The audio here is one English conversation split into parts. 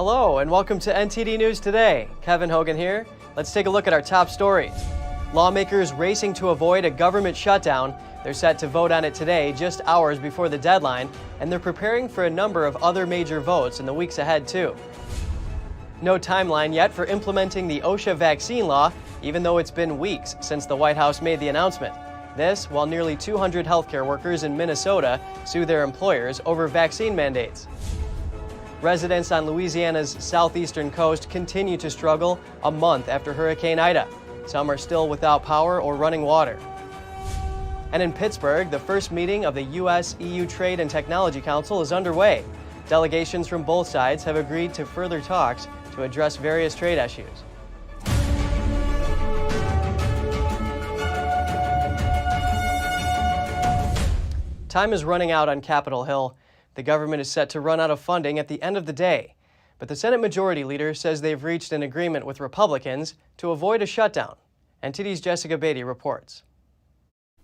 Hello and welcome to NTD News Today. Kevin Hogan here. Let's take a look at our top stories. Lawmakers racing to avoid a government shutdown. They're set to vote on it today, just hours before the deadline, and they're preparing for a number of other major votes in the weeks ahead, too. No timeline yet for implementing the Osha vaccine law, even though it's been weeks since the White House made the announcement. This while nearly 200 healthcare workers in Minnesota sue their employers over vaccine mandates. Residents on Louisiana's southeastern coast continue to struggle a month after Hurricane Ida. Some are still without power or running water. And in Pittsburgh, the first meeting of the U.S.-EU Trade and Technology Council is underway. Delegations from both sides have agreed to further talks to address various trade issues. Time is running out on Capitol Hill. The government is set to run out of funding at the end of the day. But the Senate Majority Leader says they've reached an agreement with Republicans to avoid a shutdown. NTD's Jessica Beatty reports.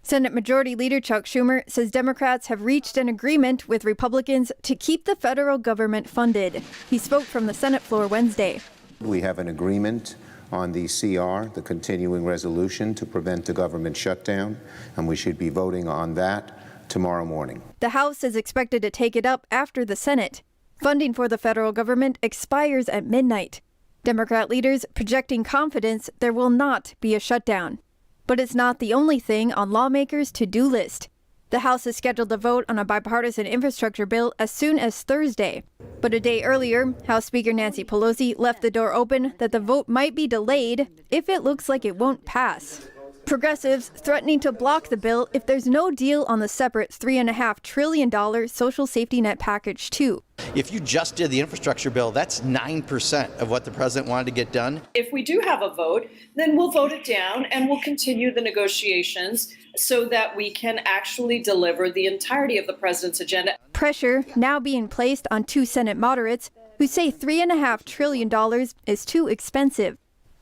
Senate Majority Leader Chuck Schumer says Democrats have reached an agreement with Republicans to keep the federal government funded. He spoke from the Senate floor Wednesday. We have an agreement on the CR, the continuing resolution to prevent the government shutdown, and we should be voting on that tomorrow morning. The House is expected to take it up after the Senate. Funding for the federal government expires at midnight. Democrat leaders projecting confidence there will not be a shutdown. But it's not the only thing on lawmakers' to-do list. The House is scheduled to vote on a bipartisan infrastructure bill as soon as Thursday. But a day earlier, House Speaker Nancy Pelosi left the door open that the vote might be delayed if it looks like it won't pass. Progressives threatening to block the bill if there's no deal on the separate $3.5 trillion social safety net package, too. If you just did the infrastructure bill, that's 9% of what the president wanted to get done. If we do have a vote, then we'll vote it down and we'll continue the negotiations so that we can actually deliver the entirety of the president's agenda. Pressure now being placed on two Senate moderates who say $3.5 trillion is too expensive.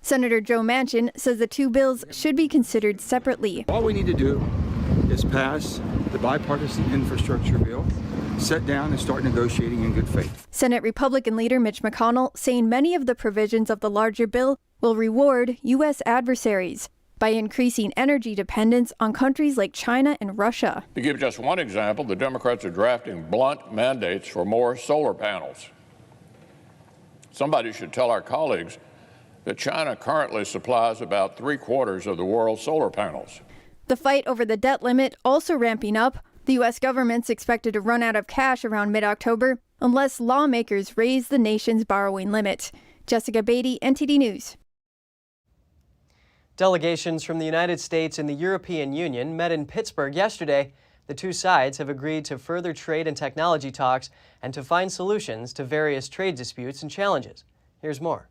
Senator Joe Manchin says the two bills should be considered separately. All we need to do is pass the bipartisan infrastructure bill, sit down and start negotiating in good faith. Senate Republican leader Mitch McConnell saying many of the provisions of the larger bill will reward U.S. adversaries by increasing energy dependence on countries like China and Russia. To give just one example, the Democrats are drafting blunt mandates for more solar panels. Somebody should tell our colleagues that China currently supplies about 3/4 of the world's solar panels. The fight over the debt limit also ramping up. The U.S. government's expected to run out of cash around mid-October unless lawmakers raise the nation's borrowing limit. Jessica Beatty, NTD News. Delegations from the United States and the European Union met in Pittsburgh yesterday. The two sides have agreed to further trade and technology talks and to find solutions to various trade disputes and challenges. Here's more.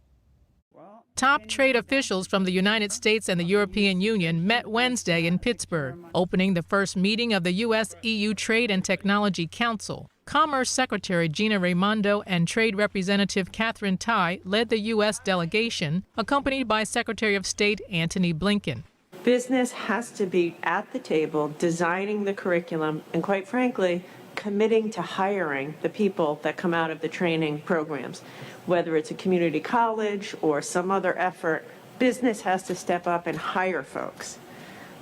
Top trade officials from the United States and the European Union met Wednesday in Pittsburgh, opening the first meeting of the U.S.-EU Trade and Technology Council. Commerce Secretary Gina Raimondo and Trade Representative Catherine Tai led the U.S. delegation, accompanied by Secretary of State Antony Blinken. Business has to be at the table, designing the curriculum, and quite frankly, committing to hiring the people that come out of the training programs. Whether it's a community college or some other effort, business has to step up and hire folks.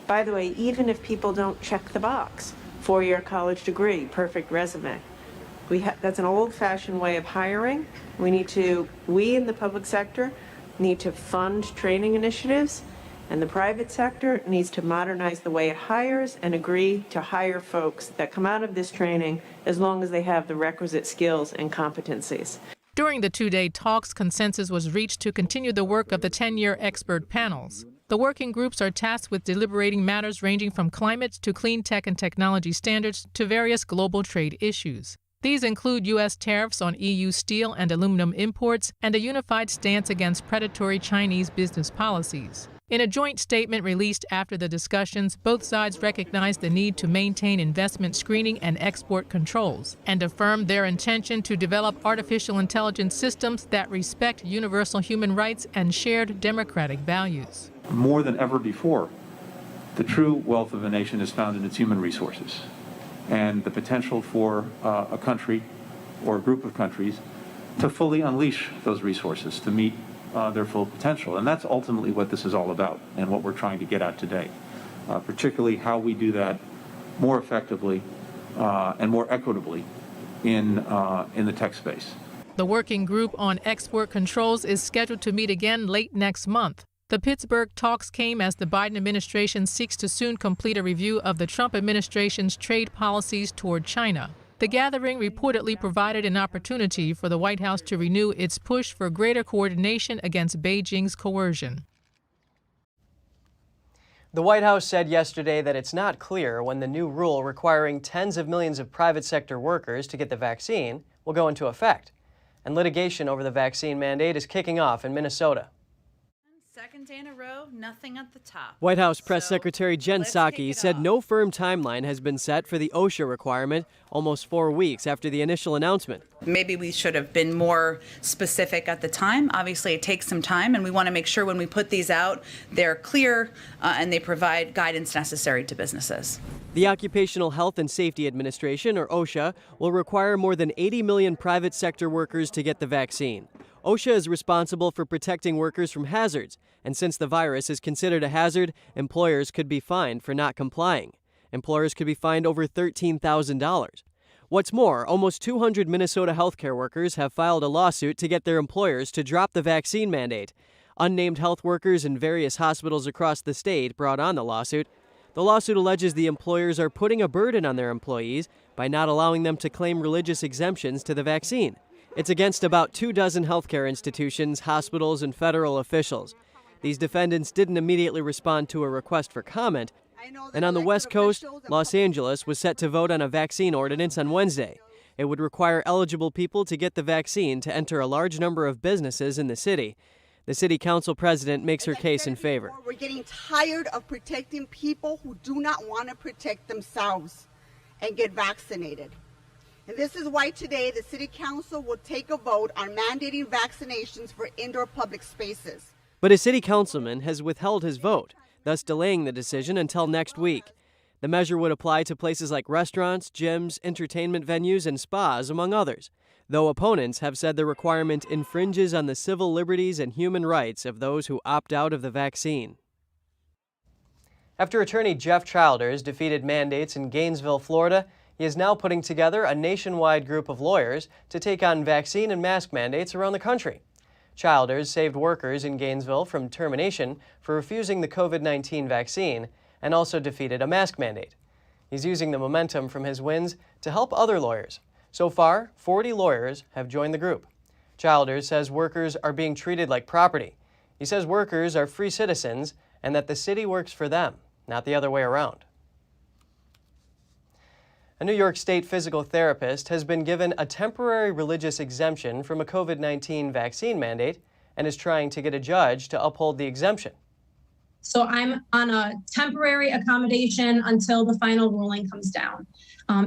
By the way, even if people don't check the box, 4-year college degree, perfect resume. That's an old-fashioned way of hiring. We in the public sector need to fund training initiatives, and the private sector needs to modernize the way it hires and agree to hire folks that come out of this training as long as they have the requisite skills and competencies. During the two-day talks, consensus was reached to continue the work of the 10-year expert panels. The working groups are tasked with deliberating matters ranging from climate to clean tech and technology standards to various global trade issues. These include U.S. tariffs on EU steel and aluminum imports and a unified stance against predatory Chinese business policies. In a joint statement released after the discussions, both sides recognized the need to maintain investment screening and export controls and affirmed their intention to develop artificial intelligence systems that respect universal human rights and shared democratic values. More than ever before, the true wealth of a nation is found in its human resources, and the potential for a country or a group of countries to fully unleash those resources to meet their full potential. And that's ultimately what this is all about and what we're trying to get at today, particularly how we do that more effectively and more equitably in the tech space. The working group on export controls is scheduled to meet again late next month. The Pittsburgh talks came as the Biden administration seeks to soon complete a review of the Trump administration's trade policies toward China. The gathering reportedly provided an opportunity for the White House to renew its push for greater coordination against Beijing's coercion. The White House said yesterday that it's not clear when the new rule requiring tens of millions of private sector workers to get the vaccine will go into effect. And litigation over the vaccine mandate is kicking off in Minnesota. Second day in a row, nothing at the top. White House Press Secretary Jen Psaki said no firm timeline has been set for the Osha requirement almost 4 weeks after the initial announcement. Maybe we should have been more specific at the time. Obviously, it takes some time, and we want to make sure when we put these out, they're clear and they provide guidance necessary to businesses. The Occupational Health and Safety Administration, or OSHA, will require more than 80 million private sector workers to get the vaccine. OSHA is responsible for protecting workers from hazards, and since the virus is considered a hazard, employers could be fined for not complying. Employers could be fined over $13,000. What's more, almost 200 Minnesota healthcare workers have filed a lawsuit to get their employers to drop the vaccine mandate. Unnamed health workers in various hospitals across the state brought on the lawsuit. The lawsuit alleges the employers are putting a burden on their employees by not allowing them to claim religious exemptions to the vaccine. It's against about 24 healthcare institutions, hospitals, and federal officials. These defendants didn't immediately respond to a request for comment. And on the West Coast, Los Angeles was set to vote on a vaccine ordinance on Wednesday. It would require eligible people to get the vaccine to enter a large number of businesses in the city. The city council president makes her case in favor. We're getting tired of protecting people who do not want to protect themselves and get vaccinated. And this is why today the City Council will take a vote on mandating vaccinations for indoor public spaces. But a city councilman has withheld his vote, thus delaying the decision until next week. The measure would apply to places like restaurants, gyms, entertainment venues, and spas, among others, though opponents have said the requirement infringes on the civil liberties and human rights of those who opt out of the vaccine. After attorney Jeff Childers defeated mandates in Gainesville, Florida, he is now putting together a nationwide group of lawyers to take on vaccine and mask mandates around the country. Childers saved workers in Gainesville from termination for refusing the COVID-19 vaccine and also defeated a mask mandate. He's using the momentum from his wins to help other lawyers. So far, 40 lawyers have joined the group. Childers says workers are being treated like property. He says workers are free citizens and that the city works for them, not the other way around. A New York State physical therapist has been given a temporary religious exemption from a COVID-19 vaccine mandate and is trying to get a judge to uphold the exemption. So I'm on a temporary accommodation until the final ruling comes down.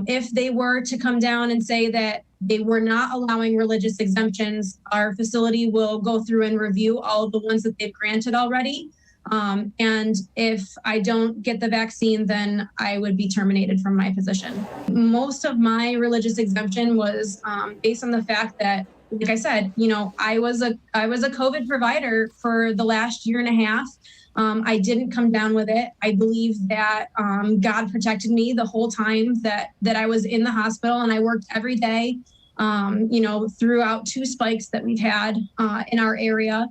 If they were to come down and say that they were not allowing religious exemptions, our facility will go through and review all of the ones that they've granted already. And if I don't get the vaccine, then I would be terminated from my position. Most of my religious exemption was based on the fact that, like I said, I was a COVID provider for the last year and a half. I didn't come down with it. I believe that God protected me the whole time that I was in the hospital, and I worked every day, throughout 2 spikes that we've had in our area.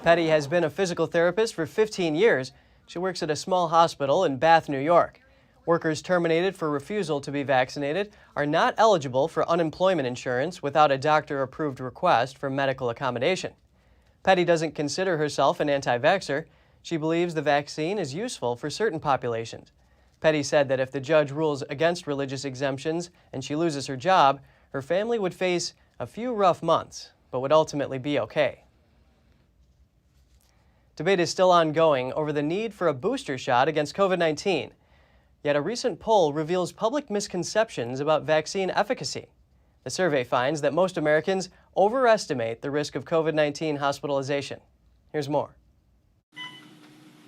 Petty has been a physical therapist for 15 years. She works at a small hospital in Bath, New York. Workers terminated for refusal to be vaccinated are not eligible for unemployment insurance without a doctor-approved request for medical accommodation. Petty doesn't consider herself an anti-vaxxer. She believes the vaccine is useful for certain populations. Petty said that if the judge rules against religious exemptions and she loses her job, her family would face a few rough months, but would ultimately be okay. Debate is still ongoing over the need for a booster shot against COVID-19. Yet a recent poll reveals public misconceptions about vaccine efficacy. The survey finds that most Americans overestimate the risk of COVID-19 hospitalization. Here's more.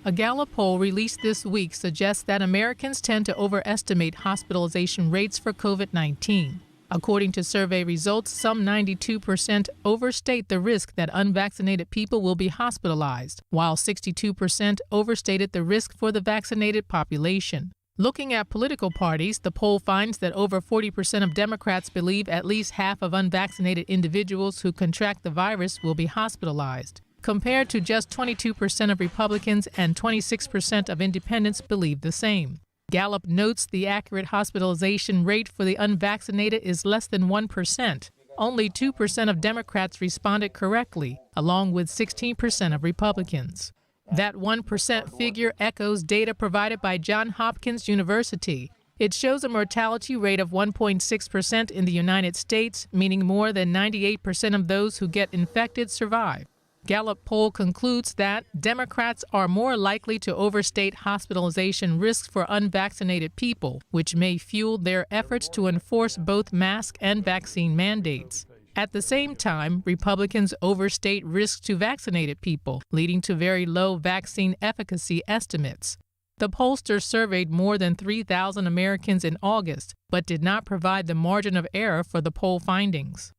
A Gallup poll released this week suggests that Americans tend to overestimate hospitalization rates for COVID-19. According to survey results, some 92% overstate the risk that unvaccinated people will be hospitalized, while 62% overstated the risk for the vaccinated population. Looking at political parties, the poll finds that over 40% of Democrats believe at least half of unvaccinated individuals who contract the virus will be hospitalized, compared to just 22% of Republicans and 26% of independents believe the same. Gallup notes the accurate hospitalization rate for the unvaccinated is less than 1%. Only 2% of Democrats responded correctly, along with 16% of Republicans. That 1% figure echoes data provided by Johns Hopkins University. It shows a mortality rate of 1.6% in the United States, meaning more than 98% of those who get infected survive. Gallup poll concludes that Democrats are more likely to overstate hospitalization risks for unvaccinated people, which may fuel their efforts to enforce both mask and vaccine mandates. At the same time, Republicans overstate risks to vaccinated people, leading to very low vaccine efficacy estimates. The pollster surveyed more than 3,000 Americans in August, but did not provide the margin of error for the poll findings.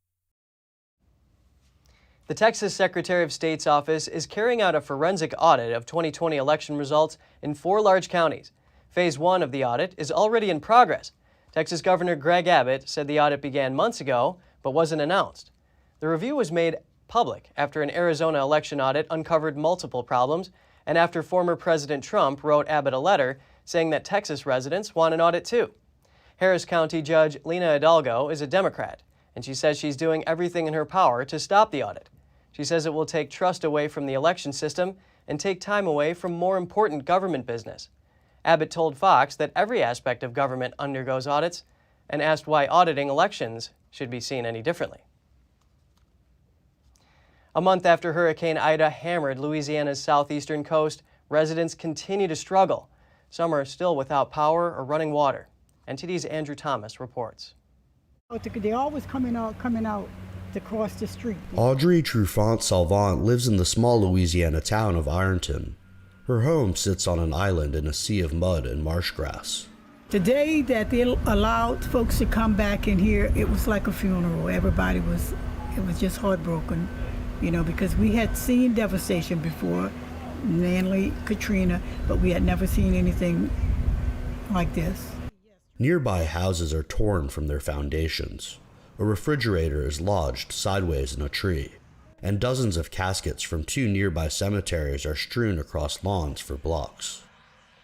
The Texas Secretary of State's office is carrying out a forensic audit of 2020 election results in 4 large counties. Phase 1 of the audit is already in progress. Texas Governor Greg Abbott said the audit began months ago, but wasn't announced. The review was made public after an Arizona election audit uncovered multiple problems, and after former President Trump wrote Abbott a letter saying that Texas residents want an audit too. Harris County Judge Lena Hidalgo is a Democrat, and she says she's doing everything in her power to stop the audit. She says it will take trust away from the election system and take time away from more important government business. Abbott told Fox that every aspect of government undergoes audits and asked why auditing elections should be seen any differently. A month after Hurricane Ida hammered Louisiana's southeastern coast, residents continue to struggle. Some are still without power or running water. NTD's Andrew Thomas reports. They're always coming out to cross the street. Audrey Trufant-Salvant lives in the small Louisiana town of Ironton. Her home sits on an island in a sea of mud and marsh grass. The day that they allowed folks to come back in here, it was like a funeral. It was just heartbroken, because we had seen devastation before, mainly Katrina, but we had never seen anything like this. Nearby houses are torn from their foundations. A refrigerator is lodged sideways in a tree, and dozens of caskets from 2 nearby cemeteries are strewn across lawns for blocks.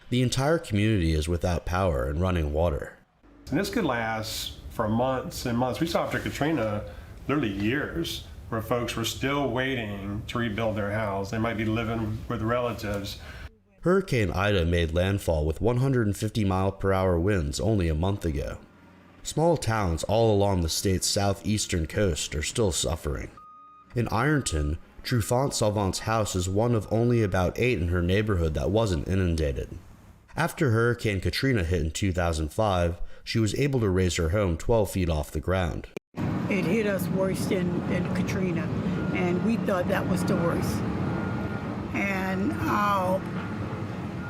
The entire community is without power and running water. And this could last for months and months. We saw after Katrina, literally years, where folks were still waiting to rebuild their house. They might be living with relatives. Hurricane Ida made landfall with 150-mile-per-hour winds only a month ago. Small towns all along the state's southeastern coast are still suffering. In Ironton, Trufant-Salvant's house is one of only about 8 in her neighborhood that wasn't inundated. After Hurricane Katrina hit in 2005, she was able to raise her home 12 feet off the ground. It hit us worse than Katrina, and we thought that was the worst. And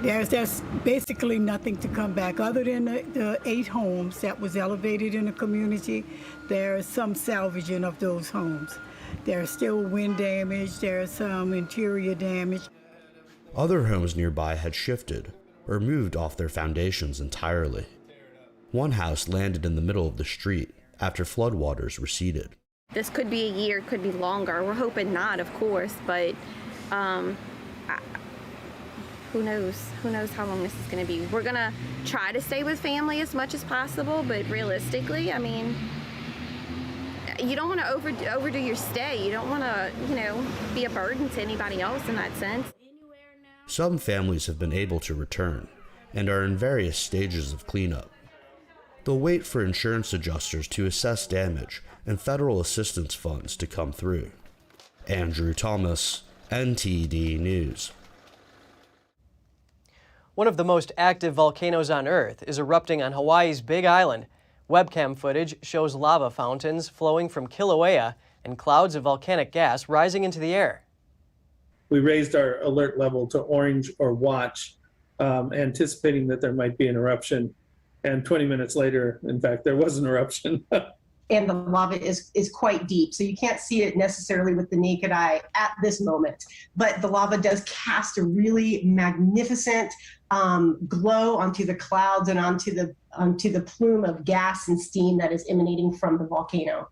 there's basically nothing to come back other than the 8 homes that was elevated in the community. There's some salvaging of those homes. There's still wind damage, there's some interior damage. Other homes nearby had shifted or moved off their foundations entirely. One house landed in the middle of the street after floodwaters receded. This could be a year, could be longer. We're hoping not, of course, but who knows? Who knows how long this is going to be? We're going to try to stay with family as much as possible, but realistically, you don't want to overdo your stay. You don't want to, be a burden to anybody else in that sense. Some families have been able to return and are in various stages of cleanup. They'll wait for insurance adjusters to assess damage and federal assistance funds to come through. Andrew Thomas, NTD News. One of the most active volcanoes on Earth is erupting on Hawaii's Big Island. Webcam footage shows lava fountains flowing from Kilauea and clouds of volcanic gas rising into the air. We raised our alert level to orange or watch, anticipating that there might be an eruption. And 20 minutes later, in fact, there was an eruption. and the lava is quite deep. So you can't see it necessarily with the naked eye at this moment. But the lava does cast a really magnificent glow onto the clouds and onto the plume of gas and steam that is emanating from the volcano.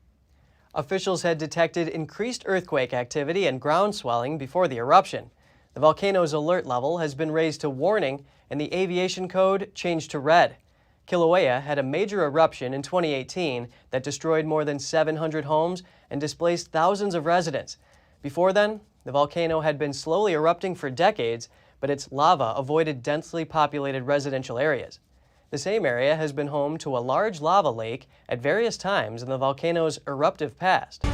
Officials had detected increased earthquake activity and ground swelling before the eruption. The volcano's alert level has been raised to warning and the aviation code changed to red. Kilauea had a major eruption in 2018 that destroyed more than 700 homes and displaced thousands of residents. Before then, the volcano had been slowly erupting for decades, but its lava avoided densely populated residential areas. The same area has been home to a large lava lake at various times in the volcano's eruptive past.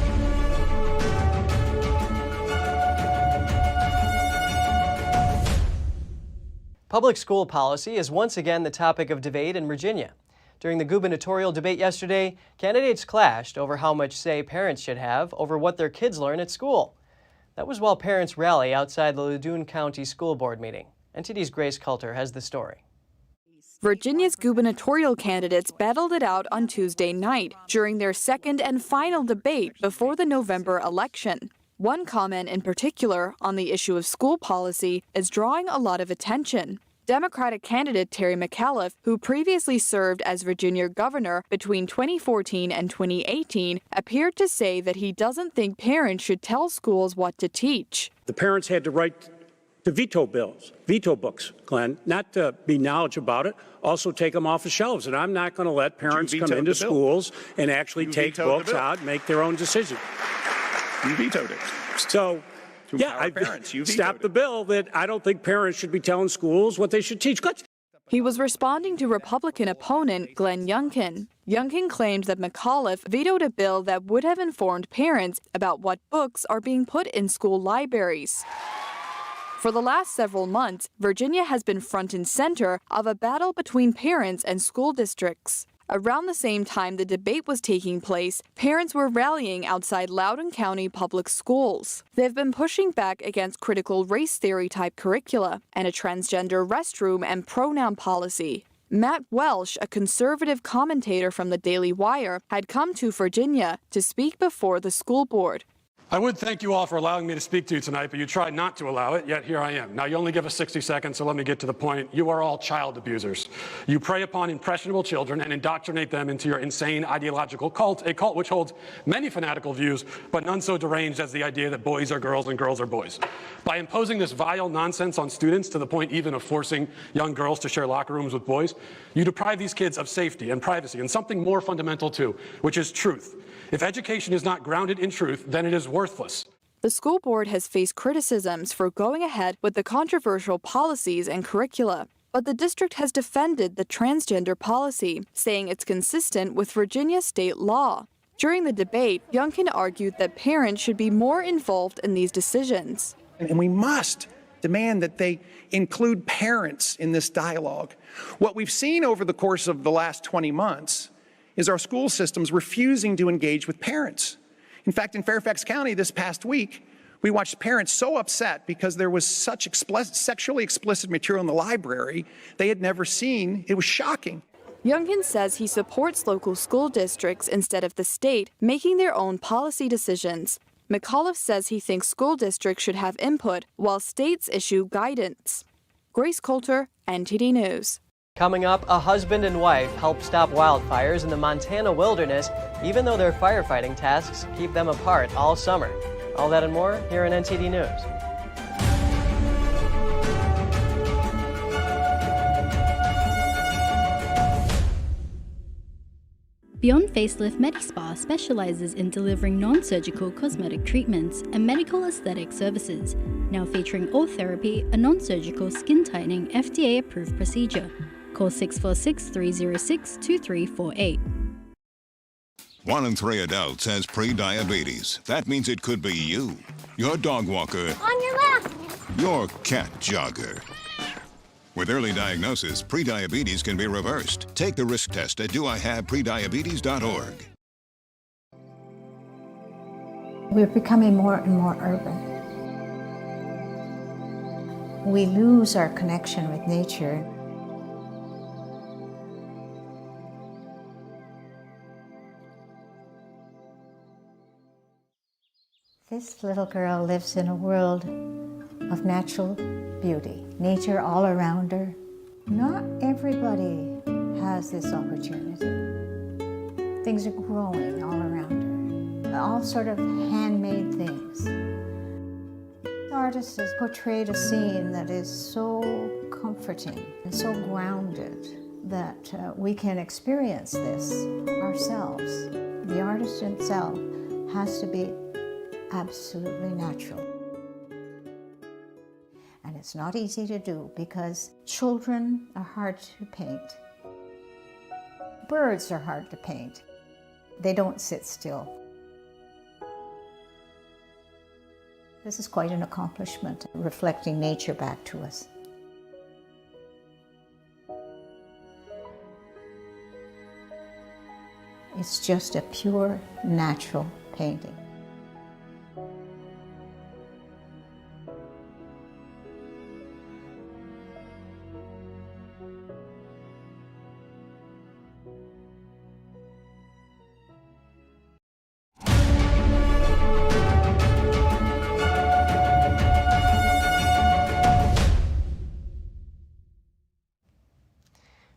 Public school policy is once again the topic of debate in Virginia. During the gubernatorial debate yesterday, candidates clashed over how much say parents should have over what their kids learn at school. That was while parents rally outside the Loudoun County School Board meeting. NTD's Grace Coulter has the story. Virginia's gubernatorial candidates battled it out on Tuesday night during their second and final debate before the November election. One comment in particular on the issue of school policy is drawing a lot of attention. Democratic candidate Terry McAuliffe, who previously served as Virginia governor between 2014 and 2018, appeared to say that he doesn't think parents should tell schools what to teach. The parents had the right to veto books, Glenn, not to be knowledgeable about it, also take them off the shelves. And I'm not going to let parents come into schools and actually take books out and make their own decision. You vetoed it. So, yeah, I stopped the bill that I don't think parents should be telling schools what they should teach. He was responding to Republican opponent Glenn Youngkin. Youngkin claimed that McAuliffe vetoed a bill that would have informed parents about what books are being put in school libraries. For the last several months, Virginia has been front and center of a battle between parents and school districts. Around the same time the debate was taking place, parents were rallying outside Loudoun County public schools. They've been pushing back against critical race theory type curricula and a transgender restroom and pronoun policy. Matt Welsh, a conservative commentator from the Daily Wire, had come to Virginia to speak before the school board. I would thank you all for allowing me to speak to you tonight, but you tried not to allow it, yet here I am. Now, you only give us 60 seconds, so let me get to the point. You are all child abusers. You prey upon impressionable children and indoctrinate them into your insane ideological cult, a cult which holds many fanatical views, but none so deranged as the idea that boys are girls and girls are boys. By imposing this vile nonsense on students to the point even of forcing young girls to share locker rooms with boys, you deprive these kids of safety and privacy and something more fundamental too, which is truth. If education is not grounded in truth, then it is worthless. The school board has faced criticisms for going ahead with the controversial policies and curricula, but the district has defended the transgender policy, saying it's consistent with Virginia state law. During the debate, Youngkin argued that parents should be more involved in these decisions. And we must demand that they include parents in this dialogue. What we've seen over the course of the last 20 months is our school systems refusing to engage with parents. In fact, in Fairfax County this past week, we watched parents so upset because there was such sexually explicit material in the library they had never seen. It was shocking. Youngkin says he supports local school districts instead of the state making their own policy decisions. McAuliffe says he thinks school districts should have input while states issue guidance. Grace Coulter, NTD News. Coming up, a husband and wife help stop wildfires in the Montana wilderness, even though their firefighting tasks keep them apart all summer. All that and more here on NTD News. Beyond Facelift MediSpa specializes in delivering non-surgical cosmetic treatments and medical aesthetic services, now featuring All Therapy, a non-surgical skin tightening FDA-approved procedure. Call 646-306-2348. 1 in 3 adults has pre-diabetes. That means it could be you, your dog walker, on your left, your cat jogger. With early diagnosis, pre-diabetes can be reversed. Take the risk test at doihaveprediabetes.org. We're becoming more and more urban. We lose our connection with nature. This little girl lives in a world of natural beauty, nature all around her. Not everybody has this opportunity. Things are growing all around her, all sort of handmade things. The artist has portrayed a scene that is so comforting and so grounded that we can experience this ourselves. The artist himself has to be absolutely natural. And it's not easy to do because children are hard to paint. Birds are hard to paint. They don't sit still. This is quite an accomplishment, reflecting nature back to us. It's just a pure, natural painting.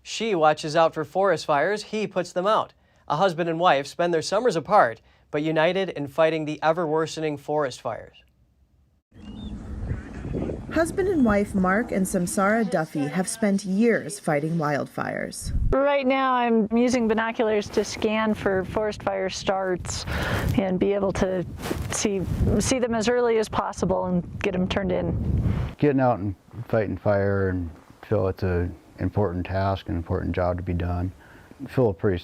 She watches out for forest fires, he puts them out. A husband and wife spend their summers apart, but united in fighting the ever-worsening forest fires. Husband and wife Mark and Samsara Duffy have spent years fighting wildfires. Right now I'm using binoculars to scan for forest fire starts and be able to see them as early as possible and get them turned in. Getting out and fighting fire and feel it's an important task, an important job to be done. I feel a pretty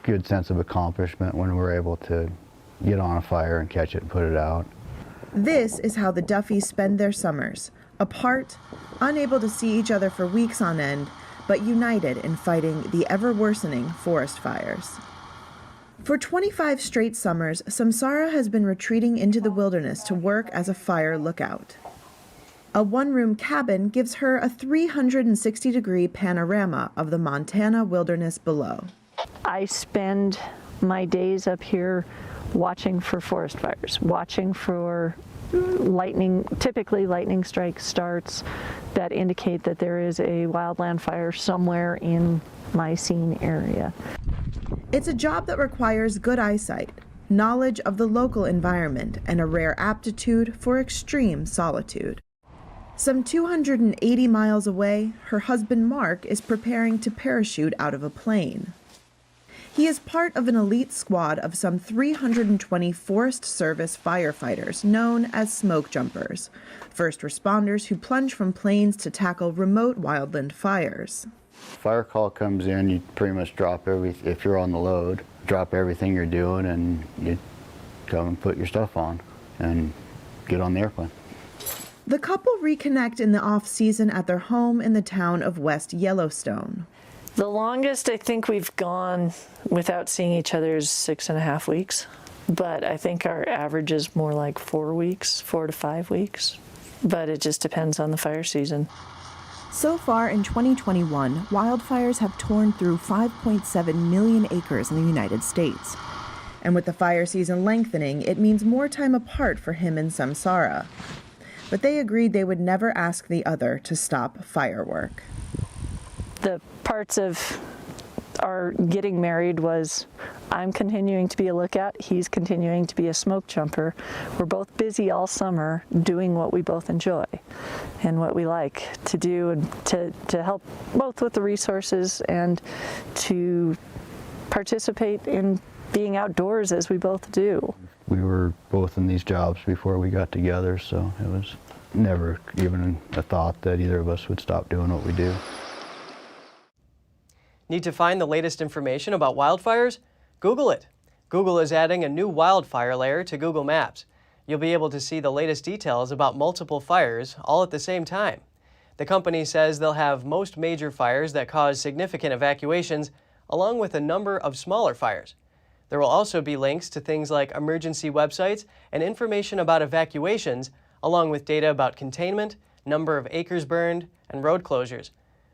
good sense of accomplishment when we're able to get on a fire and catch it and put it out. This is how the Duffys spend their summers, apart, unable to see each other for weeks on end, but united in fighting the ever-worsening forest fires. For 25 straight summers, Samsara has been retreating into the wilderness to work as a fire lookout. A one-room cabin gives her a 360-degree panorama of the Montana wilderness below. I spend my days up here watching for forest fires, watching for lightning, typically lightning strike starts that indicate that there is a wildland fire somewhere in my scene area. It's a job that requires good eyesight, knowledge of the local environment, and a rare aptitude for extreme solitude. Some 280 miles away, her husband Mark is preparing to parachute out of a plane. He is part of an elite squad of some 320 Forest Service firefighters known as smoke jumpers, first responders who plunge from planes to tackle remote wildland fires. Fire call comes in, you pretty much drop if you're on the load, drop everything you're doing and you come and put your stuff on and get on the airplane. The couple reconnect in the off-season at their home in the town of West Yellowstone. The longest I think we've gone without seeing each other is 6.5 weeks, but I think our average is more like 4 weeks, 4 to 5 weeks, but it just depends on the fire season. So far in 2021, wildfires have torn through 5.7 million acres in the United States. And with the fire season lengthening, it means more time apart for him and Samsara. But they agreed they would never ask the other to stop firework. The parts of our getting married was I'm continuing to be a lookout, he's continuing to be a smoke jumper. We're both busy all summer doing what we both enjoy and what we like to do, and to help both with the resources and to participate in being outdoors as we both do. We were both in these jobs before we got together, so it was never even a thought that either of us would stop doing what we do. Need to find the latest information about wildfires? Google it. Google is adding a new wildfire layer to Google Maps. You'll be able to see the latest details about multiple fires all at the same time. The company says they'll have most major fires that cause significant evacuations, along with a number of smaller fires. There will also be links to things like emergency websites and information about evacuations, along with data about containment, number of acres burned, and road closures.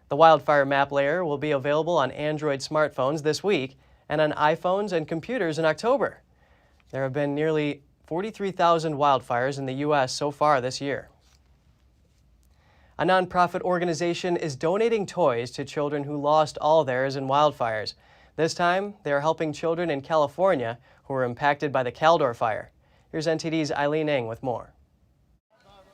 The wildfire map layer will be available on Android smartphones this week and on iPhones and computers in October. There have been nearly 43,000 wildfires in the U.S. so far this year. A nonprofit organization is donating toys to children who lost all theirs in wildfires. This time, they are helping children in California who were impacted by the Caldor fire. Here's NTD's Eileen Ng with more.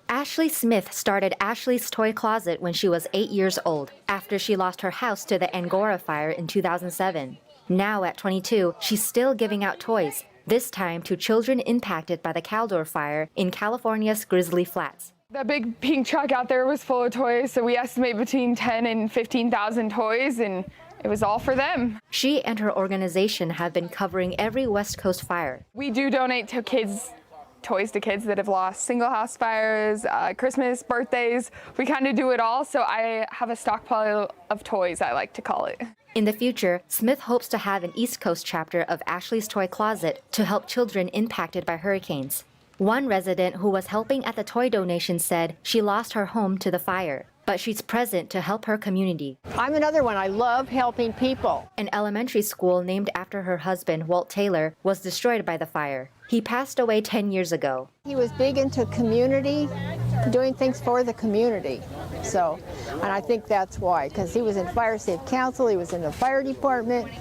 Ashley Smith started Ashley's Toy Closet when she was 8 years old, after she lost her house to the Angora fire in 2007. Now at 22, she's still giving out toys, this time to children impacted by the Caldor fire in California's Grizzly Flats. That big pink truck out there was full of toys, so we estimate between 10 and 15,000 toys, and it was all for them. She and her organization have been covering every West Coast fire. We do donate to kids, toys to kids that have lost single house fires, Christmas, birthdays. We kind of do it all, so I have a stockpile of toys, I like to call it. In the future, Smith hopes to have an East Coast chapter of Ashley's Toy Closet to help children impacted by hurricanes. One resident who was helping at the toy donation said she lost her home to the fire, but she's present to help her community. I'm another one. I love helping people. An elementary school named after her husband, Walt Taylor, was destroyed by the fire. He passed away 10 years ago. He was big into community, doing things for the community. So, and I think that's why, because he was in Fire Safe Council, he was in the fire department,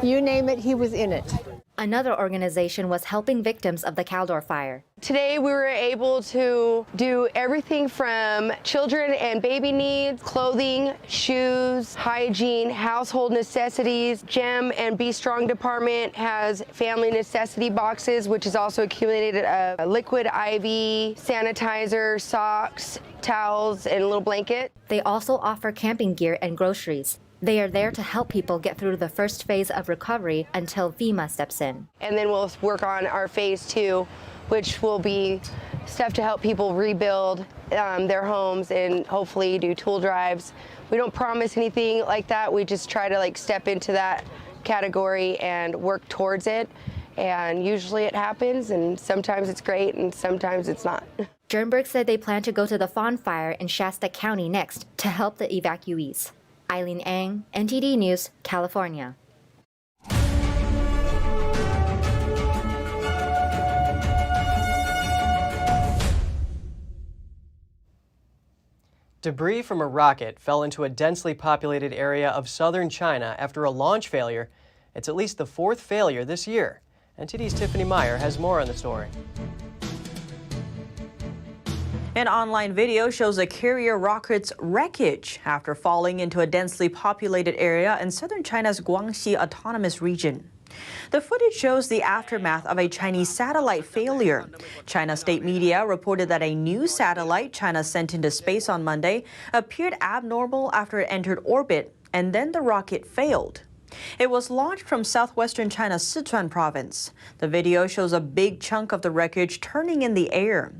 you name it, he was in it. Another organization was helping victims of the Caldor fire. Today we were able to do everything from children and baby needs, clothing, shoes, hygiene, household necessities. Gem and Be Strong department has family necessity boxes, which is also accumulated a liquid IV, sanitizer, socks, towels, and a little blanket. They also offer camping gear and groceries. They are there to help people get through the first phase of recovery until FEMA steps in. And then we'll work on our phase 2, which will be stuff to help people rebuild their homes and hopefully do tool drives. We don't promise anything like that. We just try to step into that category and work towards it. And usually it happens, and sometimes it's great and sometimes it's not. Jernberg said they plan to go to the Fawn Fire in Shasta County next to help the evacuees. Eileen Ng, NTD News, California. Debris from a rocket fell into a densely populated area of southern China after a launch failure. It's at least the fourth failure this year. NTD's Tiffany Meyer has more on the story. An online video shows a carrier rocket's wreckage after falling into a densely populated area in southern China's Guangxi Autonomous Region. The footage shows the aftermath of a Chinese satellite failure. China state media reported that a new satellite China sent into space on Monday appeared abnormal after it entered orbit, and then the rocket failed. It was launched from southwestern China's Sichuan province. The video shows a big chunk of the wreckage turning in the air.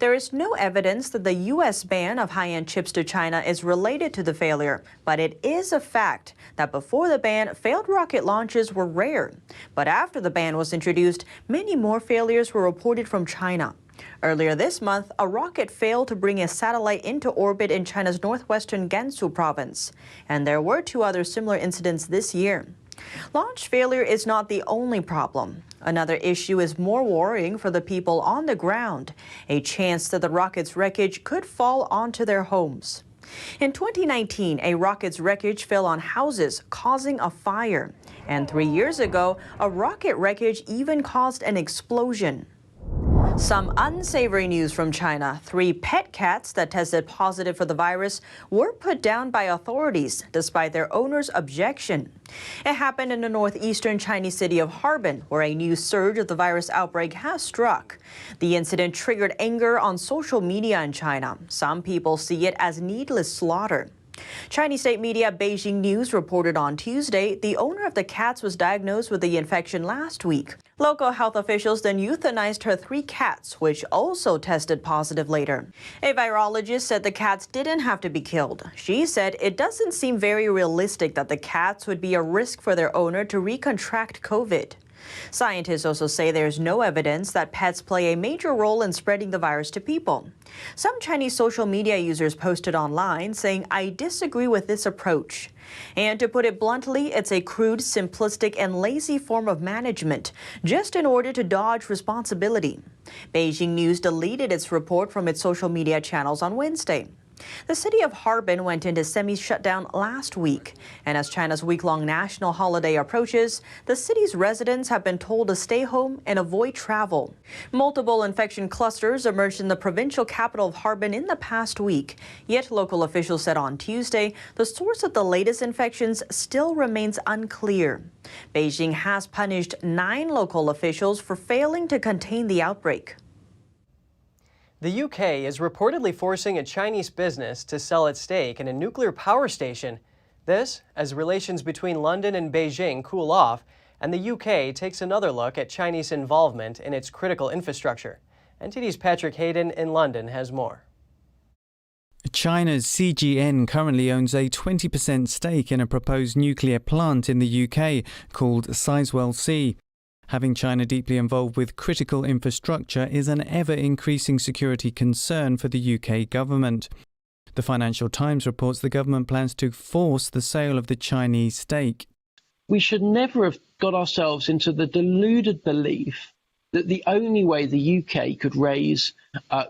There is no evidence that the U.S. ban of high-end chips to China is related to the failure, but it is a fact that before the ban, failed rocket launches were rare. But after the ban was introduced, many more failures were reported from China. Earlier this month, a rocket failed to bring a satellite into orbit in China's northwestern Gansu province, and there were 2 other similar incidents this year. Launch failure is not the only problem. Another issue is more worrying for the people on the ground, a chance that the rocket's wreckage could fall onto their homes. In 2019, a rocket's wreckage fell on houses, causing a fire. And 3 years ago, a rocket wreckage even caused an explosion. Some unsavory news from China. 3 pet cats that tested positive for the virus were put down by authorities despite their owner's objection. It happened in the northeastern Chinese city of Harbin, where a new surge of the virus outbreak has struck. The incident triggered anger on social media in China. Some people see it as needless slaughter. Chinese state media Beijing News reported on Tuesday the owner of the cats was diagnosed with the infection last week. Local health officials then euthanized her 3 cats, which also tested positive later. A virologist said the cats didn't have to be killed. She said it doesn't seem very realistic that the cats would be a risk for their owner to recontract COVID. Scientists also say there's no evidence that pets play a major role in spreading the virus to people. Some Chinese social media users posted online saying, "I disagree with this approach." And to put it bluntly, it's a crude, simplistic, and lazy form of management, just in order to dodge responsibility. Beijing News deleted its report from its social media channels on Wednesday. The city of Harbin went into semi-shutdown last week, and as China's week-long national holiday approaches, the city's residents have been told to stay home and avoid travel. Multiple infection clusters emerged in the provincial capital of Harbin in the past week, yet local officials said on Tuesday the source of the latest infections still remains unclear. Beijing has punished 9 local officials for failing to contain the outbreak. The UK is reportedly forcing a Chinese business to sell its stake in a nuclear power station. This, as relations between London and Beijing cool off, and the UK takes another look at Chinese involvement in its critical infrastructure. NTD's Patrick Hayden in London has more. China's CGN currently owns a 20% stake in a proposed nuclear plant in the UK called Sizewell C. Having China deeply involved with critical infrastructure is an ever-increasing security concern for the UK government. The Financial Times reports the government plans to force the sale of the Chinese stake. We should never have got ourselves into the deluded belief that the only way the UK could raise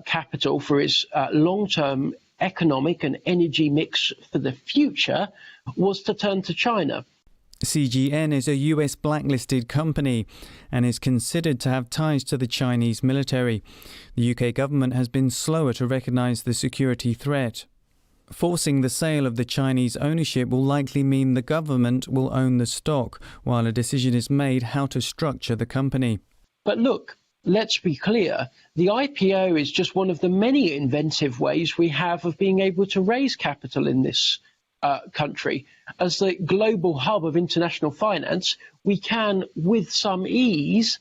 capital for its long-term economic and energy mix for the future was to turn to China. CGN is a US blacklisted company and is considered to have ties to the Chinese military. The UK government has been slower to recognise the security threat. Forcing the sale of the Chinese ownership will likely mean the government will own the stock, while a decision is made how to structure the company. But look, let's be clear, the IPO is just one of the many inventive ways we have of being able to raise capital in this country. As the global hub of international finance, we can, with some ease,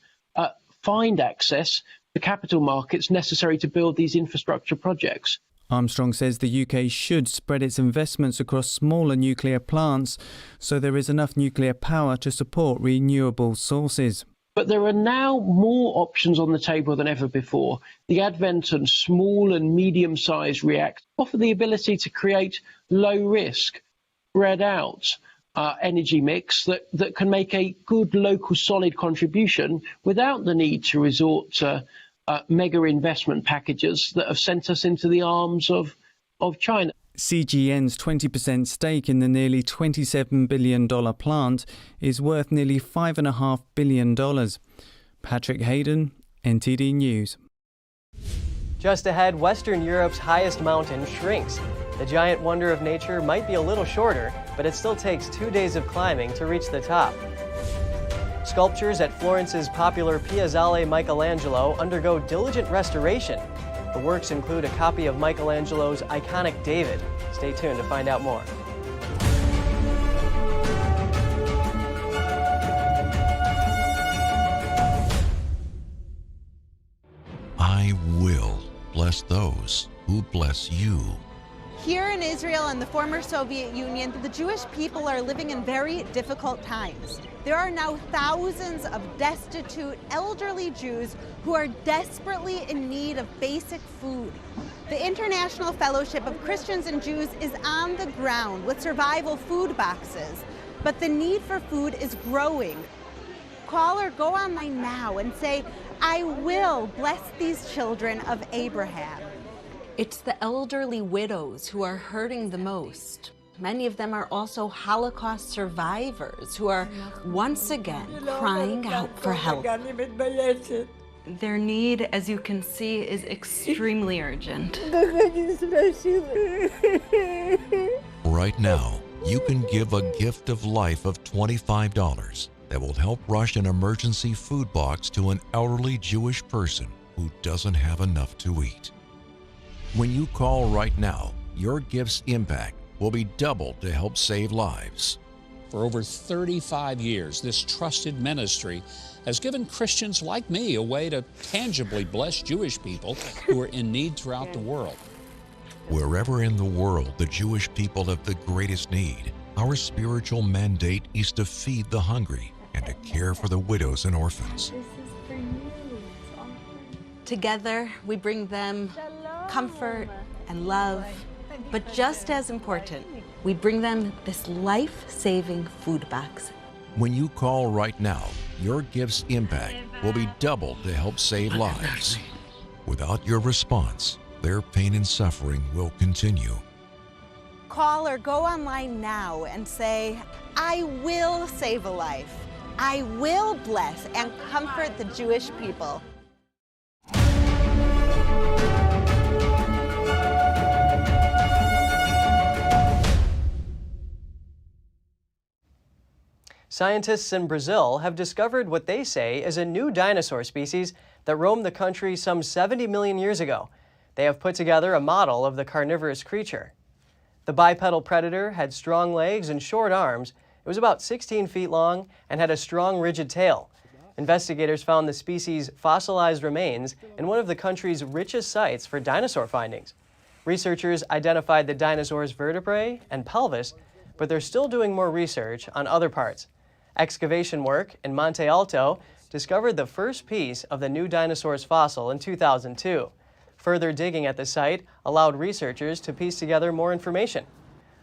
find access to capital markets necessary to build these infrastructure projects. Armstrong says the UK should spread its investments across smaller nuclear plants so there is enough nuclear power to support renewable sources. But there are now more options on the table than ever before. The advent of small and medium-sized reactors offer the ability to create low-risk, spread-out energy mix that can make a good local solid contribution without the need to resort to mega investment packages that have sent us into the arms of China. CGN's 20% stake in the nearly $27 billion plant is worth nearly $5.5 billion. Patrick Hayden, NTD News. Just ahead, Western Europe's highest mountain shrinks. The giant wonder of nature might be a little shorter, but it still takes 2 days of climbing to reach the top. Sculptures at Florence's popular Piazzale Michelangelo undergo diligent restoration. The works include a copy of Michelangelo's iconic David. Stay tuned to find out more. I will bless those who bless you. Here in Israel and the former Soviet Union, the Jewish people are living in very difficult times. There are now thousands of destitute, elderly Jews who are desperately in need of basic food. The International Fellowship of Christians and Jews is on the ground with survival food boxes, but the need for food is growing. Call or go online now and say, "I will bless these children of Abraham." It's the elderly widows who are hurting the most. Many of them are also Holocaust survivors who are once again crying out for help. Their need, as you can see, is extremely urgent. Right now, you can give a gift of life of $25 that will help rush an emergency food box to an elderly Jewish person who doesn't have enough to eat. When you call right now, your gift's impact will be doubled to help save lives. For over 35 years, this trusted ministry has given Christians like me a way to tangibly bless Jewish people who are in need throughout the world. Wherever in the world the Jewish people have the greatest need, our spiritual mandate is to feed the hungry, and to care for the widows and orphans. Together, we bring them comfort and love, but just as important, we bring them this life-saving food box. When you call right now, your gift's impact will be doubled to help save lives. Without your response, their pain and suffering will continue. Call or go online now and say, I will save a life. I will bless and comfort the Jewish people. Scientists in Brazil have discovered what they say is a new dinosaur species that roamed the country some 70 million years ago. They have put together a model of the carnivorous creature. The bipedal predator had strong legs and short arms. It was about 16 feet long and had a strong, rigid tail. Investigators found the species' fossilized remains in one of the country's richest sites for dinosaur findings. Researchers identified the dinosaur's vertebrae and pelvis, but they're still doing more research on other parts. Excavation work in Monte Alto discovered the first piece of the new dinosaur's fossil in 2002. Further digging at the site allowed researchers to piece together more information.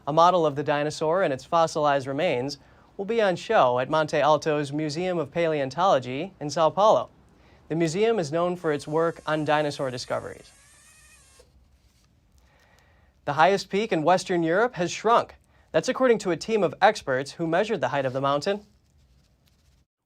A model of the dinosaur and its fossilized remains will be on show at Monte Alto's Museum of Paleontology in Sao Paulo. The museum is known for its work on dinosaur discoveries. The highest peak in Western Europe has shrunk. That's according to a team of experts who measured the height of the mountain.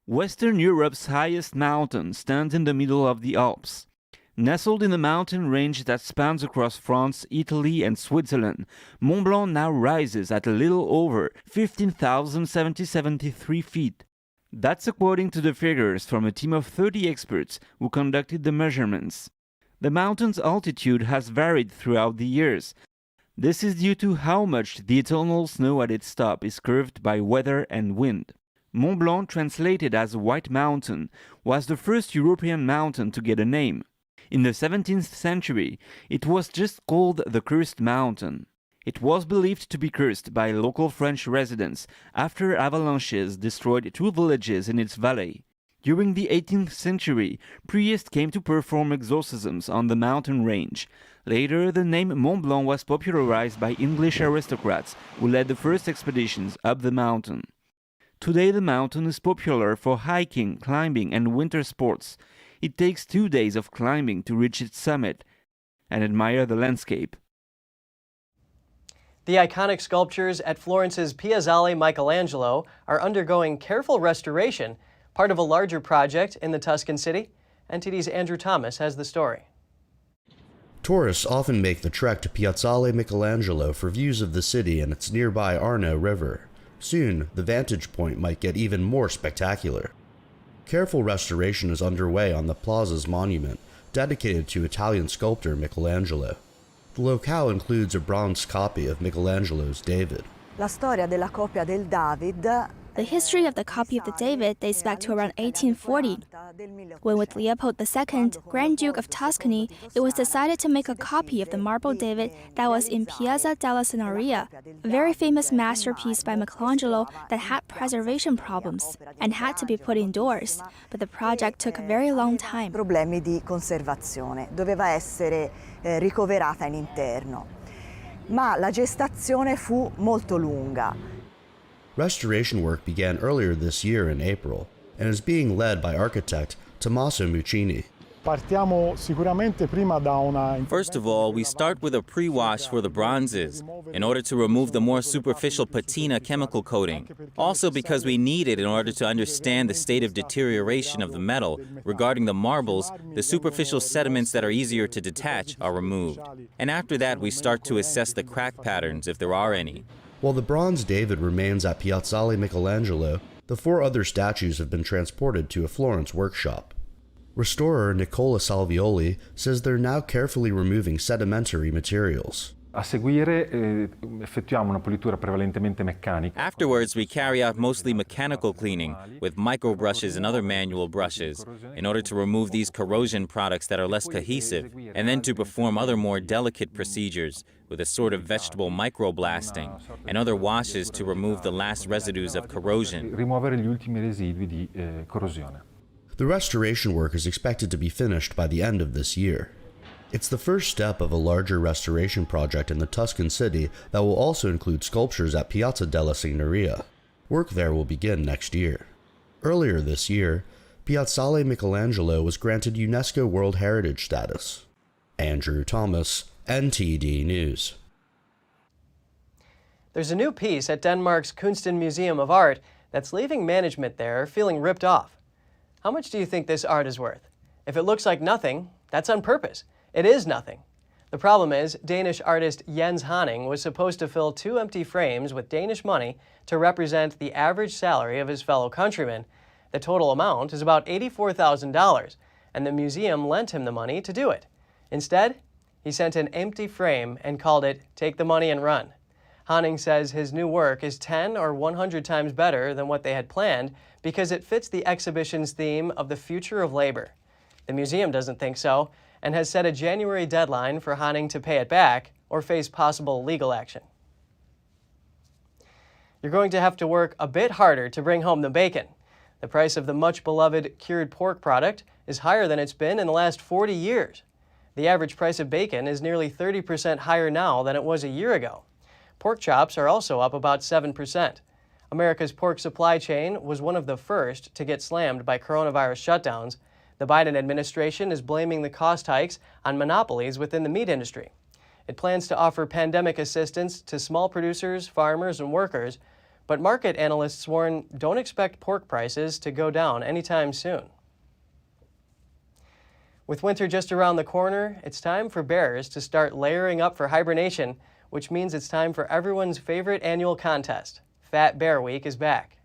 Western Europe's highest mountain stands in the middle of the Alps. Nestled in the mountain range that spans across France, Italy, and Switzerland, Mont Blanc now rises at a little over 15,773 feet. That's according to the figures from a team of 30 experts who conducted the measurements. The mountain's altitude has varied throughout the years. This is due to how much the eternal snow at its top is curved by weather and wind. Mont Blanc, translated as White Mountain, was the first European mountain to get a name. In the 17th century, it was just called the Cursed Mountain. It was believed to be cursed by local French residents after avalanches destroyed 2 villages in its valley. During the 18th century, priests came to perform exorcisms on the mountain range. Later, the name Mont Blanc was popularized by English aristocrats who led the first expeditions up the mountain. Today, the mountain is popular for hiking, climbing, and winter sports. It takes 2 days of climbing to reach its summit and admire the landscape. The iconic sculptures at Florence's Piazzale Michelangelo are undergoing careful restoration, part of a larger project in the Tuscan city. NTD's Andrew Thomas has the story. Tourists often make the trek to Piazzale Michelangelo for views of the city and its nearby Arno River. Soon, the vantage point might get even more spectacular. Careful restoration is underway on the plaza's monument, dedicated to Italian sculptor Michelangelo. The locale includes a bronze copy of Michelangelo's David. La storia della copia del David. The history of the copy of the David dates back to around 1840, when with Leopold II, Grand Duke of Tuscany, it was decided to make a copy of the marble David that was in Piazza della Signoria, a very famous masterpiece by Michelangelo that had preservation problems and had to be put indoors, but the project took a very long time. Problemi di conservazione, doveva essere ricoverata in interno, ma la gestazione fu molto lunga. Restoration work began earlier this year in April and is being led by architect Tommaso Muccini. First of all, we start with a pre-wash for the bronzes in order to remove the more superficial patina chemical coating. Also because we need it in order to understand the state of deterioration of the metal. Regarding the marbles, the superficial sediments that are easier to detach are removed. And after that, we start to assess the crack patterns if there are any. While the bronze David remains at Piazzale Michelangelo, the 4 other statues have been transported to a Florence workshop. Restorer Nicola Salvioli says they're now carefully removing sedimentary materials. Afterwards, we carry out mostly mechanical cleaning with micro brushes and other manual brushes in order to remove these corrosion products that are less cohesive, and then to perform other more delicate procedures with a sort of vegetable microblasting and other washes to remove the last residues of corrosion. Rimuovere gli ultimi residui di corrosione. The restoration work is expected to be finished by the end of this year. It's the first step of a larger restoration project in the Tuscan city that will also include sculptures at Piazza della Signoria. Work there will begin next year. Earlier this year, Piazzale Michelangelo was granted UNESCO World Heritage status. Andrew Thomas, NTD News. There's a new piece at Denmark's Kunsten Museum of Art that's leaving management there feeling ripped off. How much do you think this art is worth? If it looks like nothing, that's on purpose. It is nothing. The problem is, Danish artist Jens Hanning was supposed to fill 2 empty frames with Danish money to represent the average salary of his fellow countrymen. The total amount is about $84,000, and the museum lent him the money to do it. Instead, he sent an empty frame and called it, "Take the money and run." Hanning says his new work is 10 or 100 times better than what they had planned because it fits the exhibition's theme of the future of labor. The museum doesn't think so and has set a January deadline for Hanning to pay it back or face possible legal action. You're going to have to work a bit harder to bring home the bacon. The price of the much-beloved cured pork product is higher than it's been in the last 40 years. The average price of bacon is nearly 30% higher now than it was a year ago. Pork chops are also up about 7%. America's pork supply chain was one of the first to get slammed by coronavirus shutdowns. The Biden administration is blaming the cost hikes on monopolies within the meat industry. It plans to offer pandemic assistance to small producers, farmers, and workers, but market analysts warn don't expect pork prices to go down anytime soon. With winter just around the corner, it's time for bears to start layering up for hibernation, which means it's time for everyone's favorite annual contest. Fat Bear Week is back.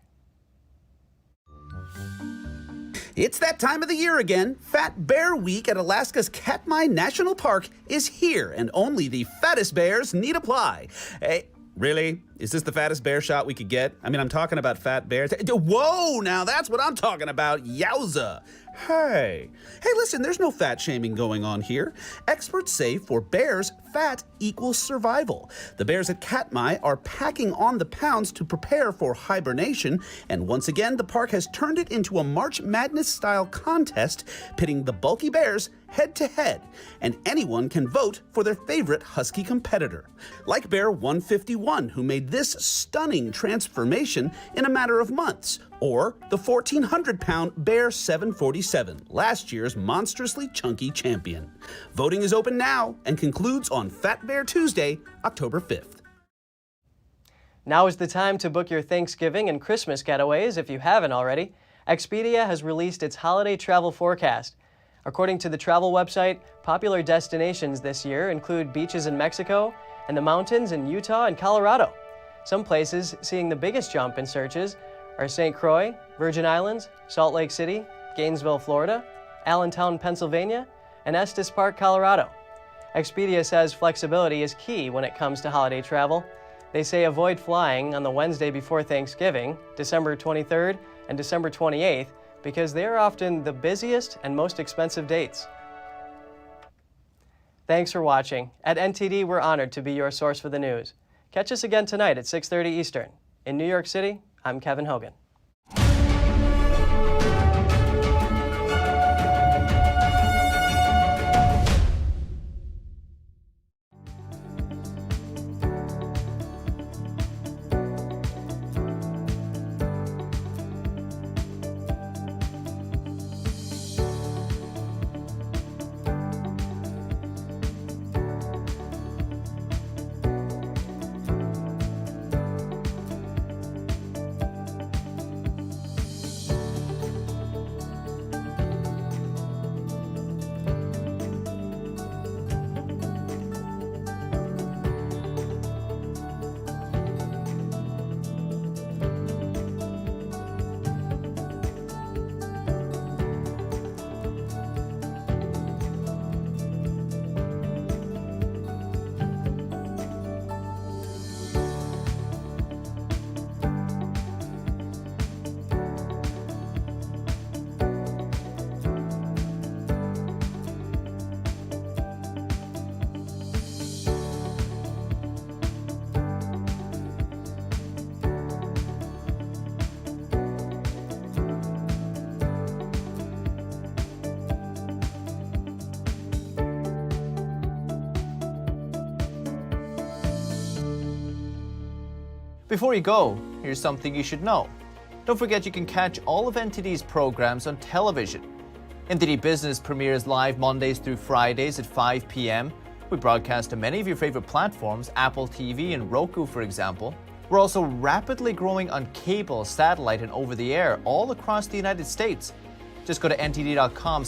It's that time of the year again. Fat Bear Week at Alaska's Katmai National Park is here, and only the fattest bears need apply. Hey, really? Is this the fattest bear shot we could get? I mean, I'm talking about fat bears. Whoa, now that's what I'm talking about. Yowza. Hey, listen, there's no fat shaming going on here. Experts say for bears, fat equals survival. The bears at Katmai are packing on the pounds to prepare for hibernation, and once again, the park has turned it into a March Madness-style contest, pitting the bulky bears head-to-head, and anyone can vote for their favorite husky competitor. Like Bear 151, who made this stunning transformation in a matter of months, or the 1,400-pound Bear 747, last year's monstrously chunky champion. Voting is open now and concludes on Fat Bear Tuesday, October 5th. Now is the time to book your Thanksgiving and Christmas getaways if you haven't already. Expedia has released its holiday travel forecast. According to the travel website, popular destinations this year include beaches in Mexico and the mountains in Utah and Colorado. Some places seeing the biggest jump in searches are St. Croix, Virgin Islands, Salt Lake City, Gainesville, Florida, Allentown, Pennsylvania, and Estes Park, Colorado. Expedia says flexibility is key when it comes to holiday travel. They say avoid flying on the Wednesday before Thanksgiving, December 23rd and December 28th, because they are often the busiest and most expensive dates. Thanks for watching. At NTD, we're honored to be your source for the news. Catch us again tonight at 6:30 Eastern. In New York City, I'm Kevin Hogan. Before you go, here's something you should know. Don't forget you can catch all of NTD's programs on television. NTD Business premieres live Mondays through Fridays at 5 p.m. We broadcast to many of your favorite platforms, Apple TV and Roku, for example. We're also rapidly growing on cable, satellite, and over-the-air all across the United States. Just go to ntd.com/.